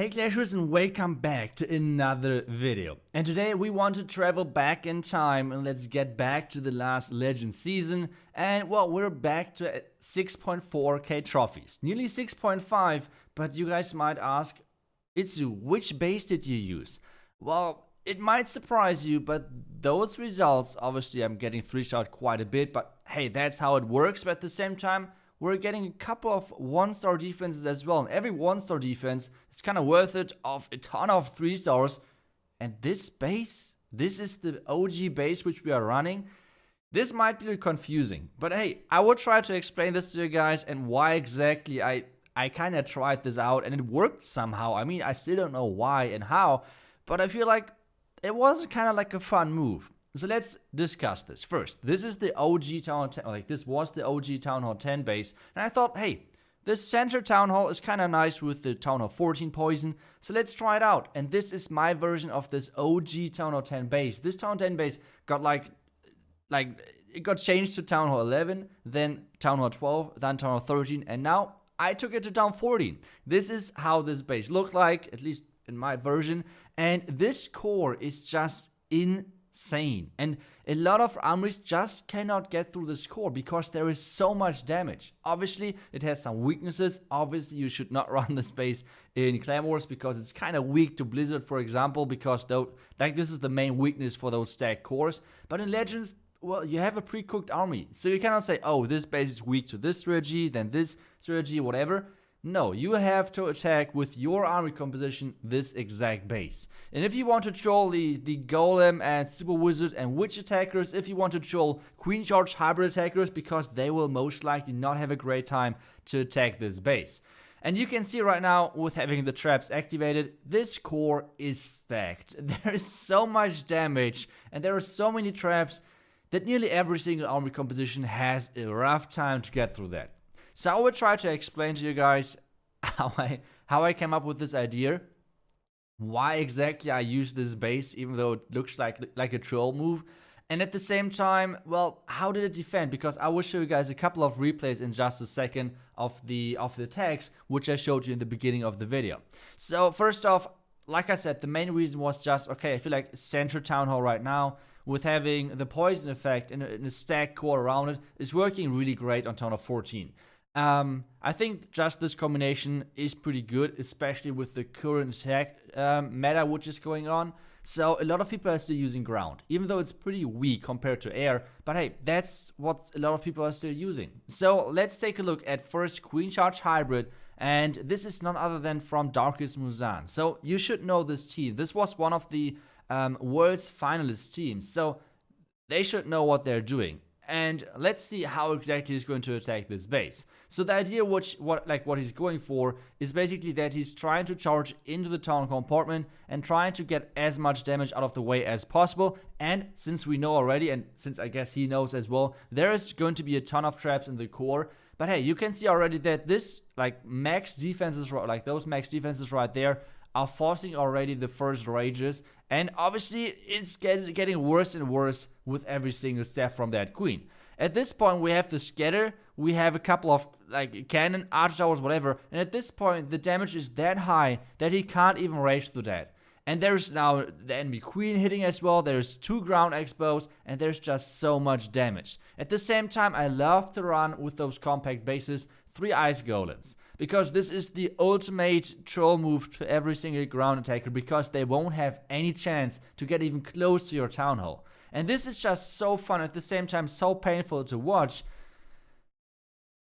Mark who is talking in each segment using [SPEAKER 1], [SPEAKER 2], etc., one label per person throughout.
[SPEAKER 1] Hey Clashers, and welcome back to another video. And today we want to travel back in time and let's get back to the last Legend season. And well, we're back to 6.4k trophies, nearly 6.5, but you guys might ask, Itsu, which base did you use? Well, it might surprise you, but those results, obviously I'm getting 3-shot quite a bit, but hey, that's how it works. But at the same time, we're getting a couple of 1-star defenses as well. And every 1-star defense is kind of worth it of a ton of 3-stars. And this base, this is the OG base which we are running. This might be confusing, but hey, I will try to explain this to you guys and why exactly I kind of tried this out and it worked somehow. I mean, I still don't know why and how, but I feel like it was kind of like a fun move. So let's discuss this. First, this is the OG Town Hall 10, like this was the OG Town Hall 10 base. And I thought, hey, this center Town Hall is kind of nice with the Town Hall 14 poison. So let's try it out. And this is my version of this OG Town Hall 10 base. This Town Hall 10 base got like it got changed to Town Hall 11, then Town Hall 12, then Town Hall 13, and now I took it to Town 14. This is how this base looked like, at least in my version. And this core is just insane, and a lot of armies just cannot get through this core because there is so much damage. Obviously it has some weaknesses. Obviously you should not run this base in Clan Wars because it's kind of weak to Blizzard, for example, because though like this is the main weakness for those stacked cores. But in Legends, well, you have a pre-cooked army, so you cannot say, oh, this base is weak to this strategy, then this strategy, whatever. No, you have to attack with your army composition this exact base. And if you want to troll the Golem and Super Wizard and Witch attackers, if you want to troll Queen Charge hybrid attackers, because they will most likely not have a great time to attack this base. And you can see right now, with having the traps activated, this core is stacked. There is so much damage, and there are so many traps that nearly every single army composition has a rough time to get through that. So I will try to explain to you guys how I came up with this idea, why exactly I use this base, even though it looks like a troll move, and at the same time, well, how did it defend? Because I will show you guys a couple of replays in just a second of the attacks, which I showed you in the beginning of the video. So first off, like I said, the main reason was just, okay, I feel like Center Town Hall right now, with having the poison effect and a stack core around it, is working really great on Town Hall 14. I think just this combination is pretty good, especially with the current attack meta which is going on. So a lot of people are still using ground, even though it's pretty weak compared to air. But hey, that's what a lot of people are still using. So let's take a look at first Queen Charge Hybrid. And this is none other than from Darkest Muzan. So you should know this team. This was one of the world's finalist teams. So they should know what they're doing. And let's see how exactly he's going to attack this base. So the idea what he's going for is basically that he's trying to charge into the town compartment and trying to get as much damage out of the way as possible. And since we know already, and since I guess he knows as well, there is going to be a ton of traps in the core. But hey, you can see already that this max defenses, like those max defenses right there, are forcing already the first rages, and obviously it's getting worse and worse with every single step from that queen. At this point we have the scatter, we have a couple of cannon, archer towers, whatever, and at this point the damage is that high that he can't even rage through that. And there's now the enemy queen hitting as well, there's 2 ground expos, and there's just so much damage. At the same time, I love to run with those compact bases 3 ice golems, because this is the ultimate troll move to every single ground attacker, because they won't have any chance to get even close to your town hall. And this is just so fun, at the same time so painful to watch,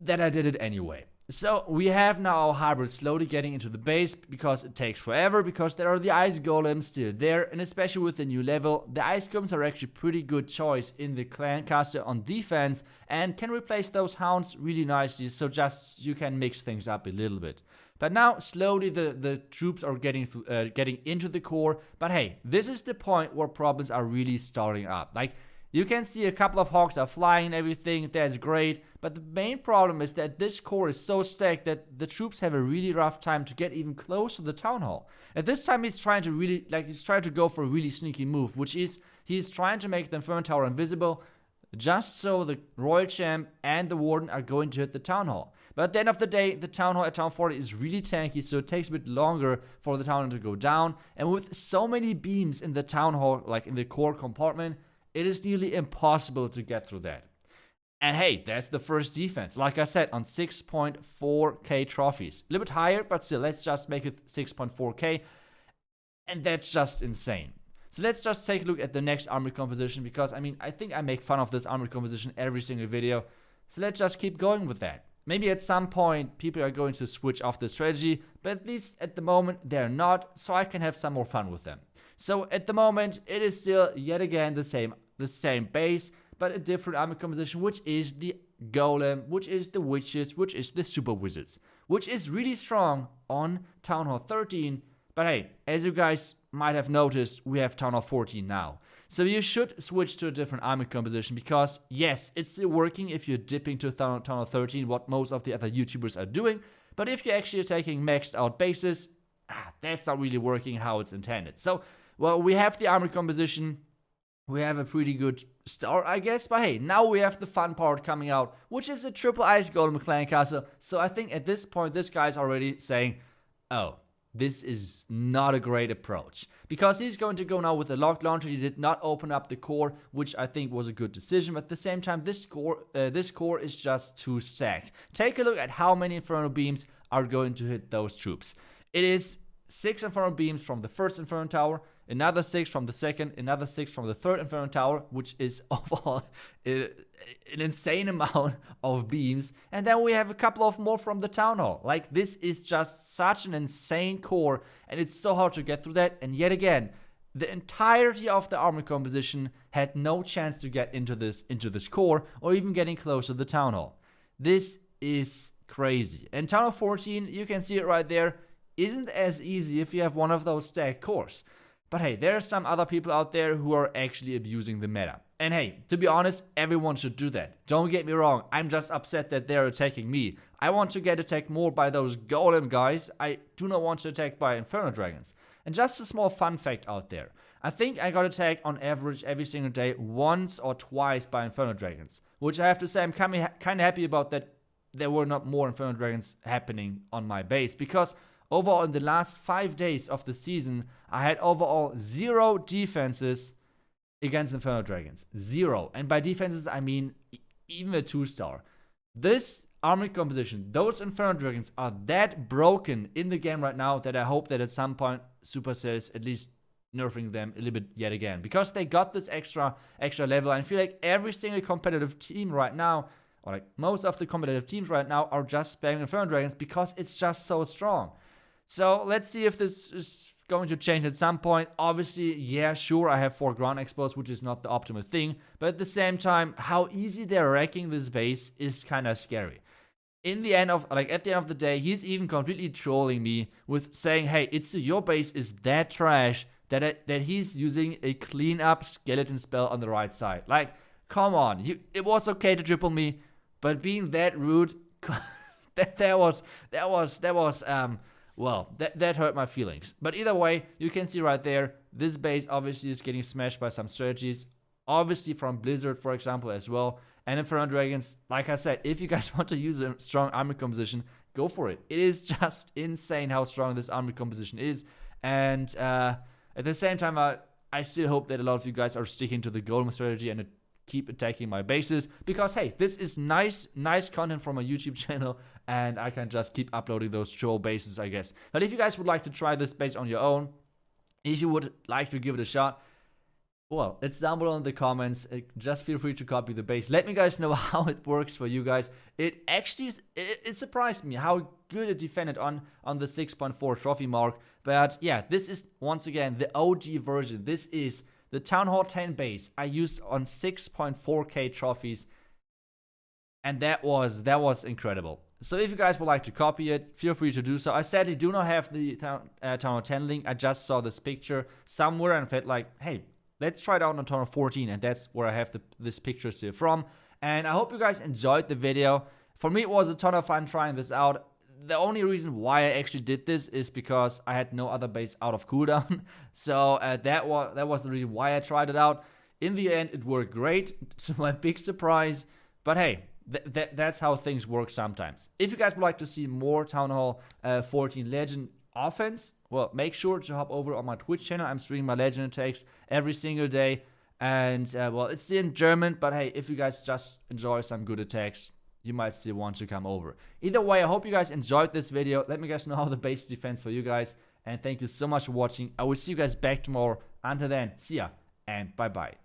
[SPEAKER 1] that I did it anyway. So we have now our hybrid slowly getting into the base, because it takes forever, because there are the ice golems still there, and especially with the new level, the ice golems are actually pretty good choice in the clan caster on defense and can replace those hounds really nicely, so just you can mix things up a little bit. But now slowly the troops are getting into the core, but hey, this is the point where problems are really starting up. Like, you can see a couple of hawks are flying and everything, that's great, but the main problem is that this core is so stacked that the troops have a really rough time to get even close to the town hall. At this time he's trying to go for a really sneaky move, which is he's trying to make the Inferno Tower invisible, just so the Royal Champ and the Warden are going to hit the town hall. But at the end of the day, the Town Hall at Town 40 is really tanky, so it takes a bit longer for the Town Hall to go down. And with so many beams in the Town Hall, like in the core compartment, it is nearly impossible to get through that. And hey, that's the first defense. Like I said, on 6.4k trophies. A little bit higher, but still, let's just make it 6.4k. And that's just insane. So let's just take a look at the next army composition, because I mean, I think I make fun of this army composition every single video. So let's just keep going with that. Maybe at some point, people are going to switch off the strategy, but at least at the moment, they're not, so I can have some more fun with them. So at the moment, it is still, yet again, the same base, but a different army composition, which is the Golem, which is the Witches, which is the Super Wizards, which is really strong on Town Hall 13. But hey, as you guys might have noticed, we have Town Hall 14 now. So you should switch to a different army composition, because yes, it's still working if you're dipping to Town Hall 13, what most of the other YouTubers are doing. But if you're actually taking maxed out bases, that's not really working how it's intended. So, well, we have the army composition. We have a pretty good start, I guess. But hey, now we have the fun part coming out, which is a triple ice Golem Clan Castle. So I think at this point, this guy's already saying, oh, this is not a great approach, because he's going to go now with a locked launcher. He did not open up the core, which I think was a good decision. But at the same time, this core is just too stacked. Take a look at how many Inferno beams are going to hit those troops. It is 6 Inferno beams from the first Inferno Tower, another 6 from the second, another 6 from the third Inferno Tower, which is overall an insane amount of beams. And then we have a couple of more from the Town Hall. Like, this is just such an insane core, and it's so hard to get through that. And yet again, the entirety of the army composition had no chance to get into this core, or even getting close to the Town Hall. This is crazy. And Town Hall 14, you can see it right there, isn't as easy if you have one of those stacked cores. But hey, there are some other people out there who are actually abusing the meta. And hey, to be honest, everyone should do that. Don't get me wrong, I'm just upset that they're attacking me. I want to get attacked more by those Golem guys. I do not want to attack by Infernodrags. And just a small fun fact out there. I think I got attacked on average every single day once or twice by Infernodrags. Which I have to say, I'm kind of happy about that there were not more Infernodrags happening on my base. Because overall, in the last 5 days of the season, I had overall 0 defenses against Infernodrags. 0. And by defenses, I mean even a 2-star. This army composition, those Infernodrags are that broken in the game right now that I hope that at some point Supercell is at least nerfing them a little bit yet again. Because they got this extra level. I feel like every single competitive team right now, or like most of the competitive teams right now, are just spamming Infernodrags because it's just so strong. So let's see if this is going to change at some point. Obviously, yeah, sure, I have 4 ground expos, which is not the optimal thing. But at the same time, how easy they're wrecking this base is kind of scary. At the end of the day, he's even completely trolling me with saying, hey, your base is that trash that he's using a clean-up skeleton spell on the right side. Like, come on. It was okay to triple me, but being that rude, that was well, that hurt my feelings. But either way, you can see right there, this base obviously is getting smashed by some strategies. Obviously from Blizzard, for example, as well. And Infernodrags, like I said, if you guys want to use a strong army composition, go for it. It is just insane how strong this army composition is. And at the same time, I still hope that a lot of you guys are sticking to the Golem strategy and keep attacking my bases, because hey, this is nice content from a YouTube channel, and I can just keep uploading those troll bases, I guess. But if you guys would like to try this base on your own, if you would like to give it a shot, well, it's down below in the comments. Just feel free to copy the base. Let me guys know how it works for you guys. It actually it surprised me how good it defended on the 6.4 trophy mark. But yeah, this is once again the OG version. This is the Town Hall 10 base I used on 6.4k trophies, and that was incredible. So if you guys would like to copy it, feel free to do so. I sadly do not have the Town Hall 10 link. I just saw this picture somewhere and felt like, hey, let's try it out on Town Hall 14, and that's where I have this picture still from. And I hope you guys enjoyed the video. For me, it was a ton of fun trying this out. The only reason why I actually did this is because I had no other base out of cooldown. So that was the reason why I tried it out. In the end, it worked great, to my big surprise. But hey, That's how things work sometimes. If you guys would like to see more Town Hall 14 Legend offense, well, make sure to hop over on my Twitch channel. I'm streaming my Legend attacks every single day. And, well, it's in German, but hey, if you guys just enjoy some good attacks, you might still want to come over. Either way, I hope you guys enjoyed this video. Let me guys know how the base defense for you guys. And thank you so much for watching. I will see you guys back tomorrow. Until then, see ya and bye-bye.